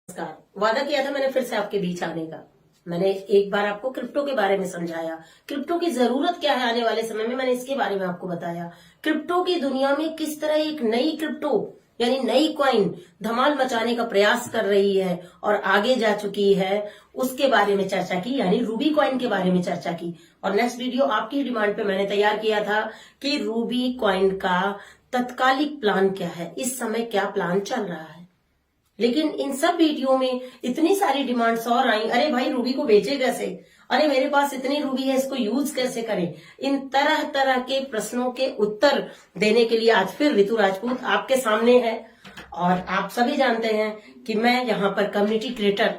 नमस्कार। वादा किया था मैंने फिर से आपके बीच आने का। मैंने एक बार आपको क्रिप्टो के बारे में समझाया, क्रिप्टो की जरूरत क्या है आने वाले समय में, मैंने इसके बारे में आपको बताया। क्रिप्टो की दुनिया में किस तरह एक नई क्रिप्टो यानी नई कॉइन धमाल मचाने का प्रयास कर रही है और आगे जा चुकी है, उसके बारे में चर्चा की, यानी रूबी कॉइन के बारे में चर्चा की। और नेक्स्ट वीडियो आपकी डिमांड पे मैंने तैयार किया था कि रूबी कॉइन का तत्कालिक प्लान क्या है, इस समय क्या प्लान चल रहा है। लेकिन इन सब वीडियो में इतनी सारी डिमांड्स और आई, अरे भाई रूबी को बेचे कैसे, अरे मेरे पास इतनी रूबी है, इसको यूज कैसे करें। इन तरह तरह के प्रश्नों के उत्तर देने के लिए आज फिर ऋतु राजपूत आपके सामने है। और आप सभी जानते हैं कि मैं यहाँ पर कम्युनिटी क्रिएटर,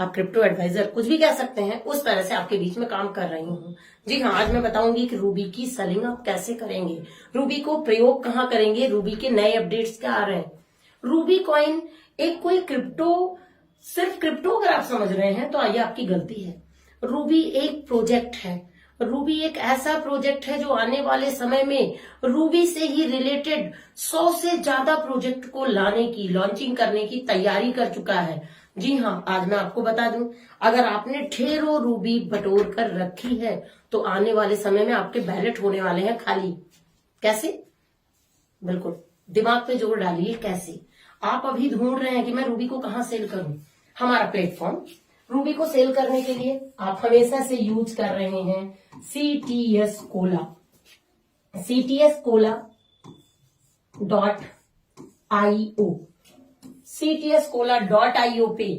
आप क्रिप्टो एडवाइजर कुछ भी कह सकते हैं, उस तरह से आपके बीच में काम कर रही हूँ। जी हाँ, आज मैं बताऊंगी कि रूबी की सेलिंग आप कैसे करेंगे, रूबी को प्रयोग कहाँ करेंगे, रूबी के नए अपडेट्स क्या आ रहे हैं। रूबी कॉइन एक कोई क्रिप्टो, सिर्फ क्रिप्टो अगर आप समझ रहे हैं तो आइए आपकी गलती है। रूबी एक प्रोजेक्ट है, रूबी एक ऐसा प्रोजेक्ट है जो आने वाले समय में रूबी से ही रिलेटेड 100 से ज्यादा प्रोजेक्ट को लाने की, लॉन्चिंग करने की तैयारी कर चुका है। जी हाँ, आज मैं आपको बता दूं, अगर आपने ढेरों रूबी बटोर कर रखी है तो आने वाले समय में आपके बैलेट होने वाले हैं खाली। कैसे? बिल्कुल दिमाग पे जोर डालिए। कैसे? आप अभी ढूंढ रहे हैं कि मैं रूबी को कहां सेल करूं। हमारा प्लेटफॉर्म रूबी को सेल करने के लिए आप हमेशा से यूज कर रहे हैं CTS Cola, CTS Cola .io, CTS Cola .io पे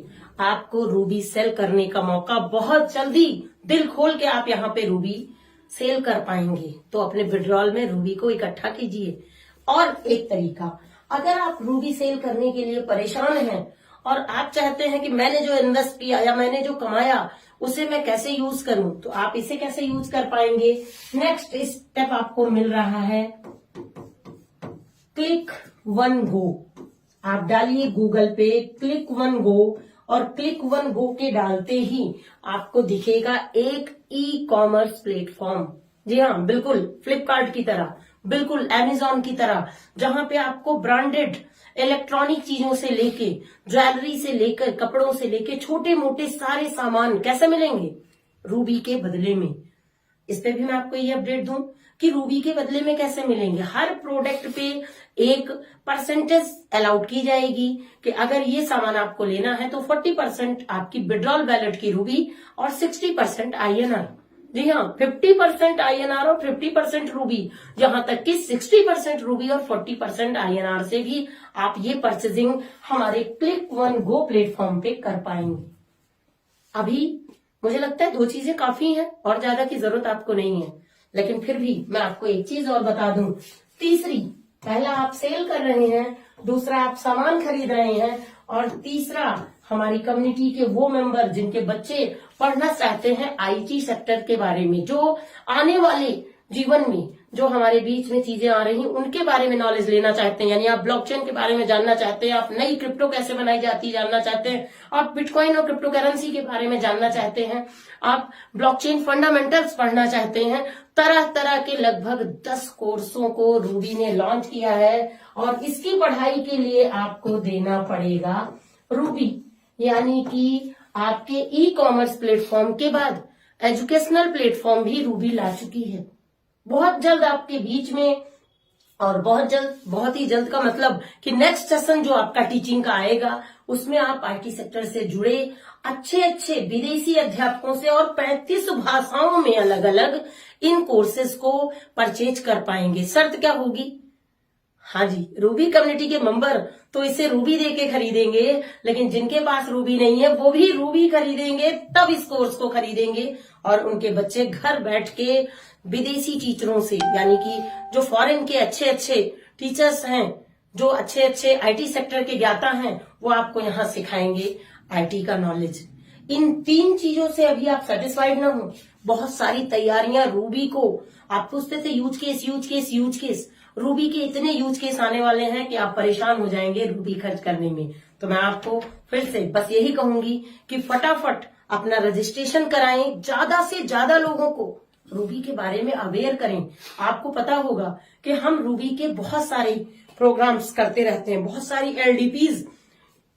आपको रूबी सेल करने का मौका बहुत जल्दी, दिल खोल के आप यहाँ पे रूबी सेल कर पाएंगे। तो अपने विड्रॉल में रूबी को इकट्ठा कीजिए। और एक तरीका, अगर आप रूबी सेल करने के लिए परेशान हैं और आप चाहते हैं कि मैंने जो इन्वेस्ट किया या मैंने जो कमाया उसे मैं कैसे यूज करूं, तो आप इसे कैसे यूज कर पाएंगे। नेक्स्ट स्टेप आपको मिल रहा है क्लिक वन गो। आप डालिए गूगल पे क्लिक वन गो, और क्लिक वन गो के डालते ही आपको दिखेगा एक ई कॉमर्स प्लेटफॉर्म। जी हाँ, बिल्कुल फ्लिपकार्ट की तरह, बिल्कुल अमेजॉन की तरह, जहां पे आपको ब्रांडेड इलेक्ट्रॉनिक चीजों से लेके, ज्वेलरी से लेकर, कपड़ों से लेके छोटे मोटे सारे सामान कैसे मिलेंगे, रूबी के बदले में। इस पे भी मैं आपको ये अपडेट दूं कि रूबी के बदले में कैसे मिलेंगे। हर प्रोडक्ट पे एक परसेंटेज अलाउड की जाएगी कि अगर ये सामान आपको लेना है तो 40% आपकी विड्रॉल वैलेट की रूबी और 60% INR। जी हाँ, 50% INR और 50% रूबी, यहां तक कि 60% रूबी और 40% INR से भी आप ये परचेजिंग हमारे क्लिक वन गो प्लेटफॉर्म पे कर पाएंगे। अभी मुझे लगता है 2 चीजें काफी हैं और ज्यादा की जरूरत आपको नहीं है, लेकिन फिर भी मैं आपको एक चीज और बता दूं। तीसरी, पहला आप सेल कर रहे हैं, दूसरा आप सामान खरीद रहे हैं, और तीसरा हमारी कम्युनिटी के वो मेंबर जिनके बच्चे पढ़ना चाहते हैं IT सेक्टर के बारे में, जो आने वाले जीवन में जो हमारे बीच में चीजें आ रही हैं उनके बारे में नॉलेज लेना चाहते हैं, यानी आप ब्लॉकचेन के बारे में जानना चाहते हैं, आप नई क्रिप्टो कैसे बनाई जाती है जानना चाहते हैं, आप बिटकॉइन और क्रिप्टो करेंसी के बारे में जानना चाहते हैं, आप ब्लॉकचेन फंडामेंटल्स पढ़ना चाहते हैं। तरह तरह के लगभग 10 कोर्सों को रूबी ने लॉन्च किया है और इसकी पढ़ाई के लिए आपको देना पड़ेगा रूबी, यानी कि आपके ई कॉमर्स प्लेटफॉर्म के बाद एजुकेशनल प्लेटफॉर्म भी रूबी ला चुकी है। बहुत जल्द आपके बीच में, और बहुत जल्द, बहुत ही जल्द का मतलब कि नेक्स्ट सेशन जो आपका टीचिंग का आएगा उसमें आप IT सेक्टर से जुड़े अच्छे अच्छे विदेशी अध्यापकों से और 35 भाषाओं में अलग अलग इन कोर्सेज को परचेज कर पाएंगे। शर्त क्या होगी? हाँ जी, रूबी कम्युनिटी के मेंबर तो इसे रूबी देके खरीदेंगे, लेकिन जिनके पास रूबी नहीं है वो भी रूबी खरीदेंगे, तब इस कोर्स को खरीदेंगे और उनके बच्चे घर बैठ के विदेशी टीचरों से, यानी कि जो फॉरेन के अच्छे अच्छे टीचर्स हैं, जो अच्छे अच्छे IT सेक्टर के ज्ञाता हैं, वो आपको यहाँ सिखाएंगे IT का नॉलेज। इन 3 चीजों से अभी आप सेटिस्फाइड ना हो, बहुत सारी तैयारियां रूबी को, आप पूछते थे यूज केस, रूबी के इतने यूज केस आने वाले हैं कि आप परेशान हो जाएंगे रूबी खर्च करने में। तो मैं आपको फिर से बस यही कहूंगी कि फटाफट अपना रजिस्ट्रेशन कराएं, ज्यादा से ज्यादा लोगों को रूबी के बारे में अवेयर करें। आपको पता होगा कि हम रूबी के बहुत सारे प्रोग्राम्स करते रहते हैं, बहुत सारी LDPs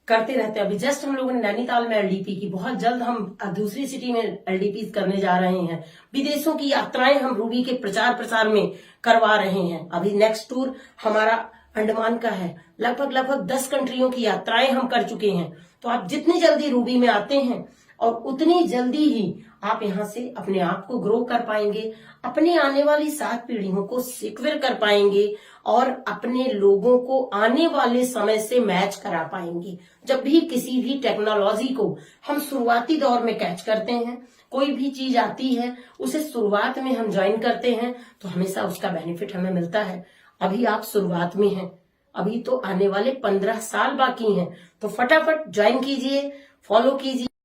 करते रहते हैं। अभी जस्ट हम लोगों ने नैनीताल में एलडीपी की, बहुत जल्द हम दूसरी सिटी में एलडीपी करने जा रहे हैं। विदेशों की यात्राएं हम रूबी के प्रचार प्रसार में करवा रहे हैं। अभी नेक्स्ट टूर हमारा अंडमान का है। लगभग 10 कंट्रियों की यात्राएं हम कर चुके हैं। तो आप जितनी जल्दी रूबी में आते हैं और उतनी जल्दी ही आप यहाँ से अपने आप को ग्रो कर पाएंगे, अपनी आने वाली 7 पीढ़ियों को सिक्योर कर पाएंगे और अपने लोगों को आने वाले समय से मैच करा पाएंगे। जब भी किसी भी टेक्नोलॉजी को हम शुरुआती दौर में कैच करते हैं, कोई भी चीज आती है उसे शुरुआत में हम ज्वाइन करते हैं तो हमेशा उसका बेनिफिट हमें मिलता है। अभी आप शुरुआत में हैं, अभी तो आने वाले 15 साल बाकी हैं, तो फटाफट ज्वाइन कीजिए, फॉलो कीजिए।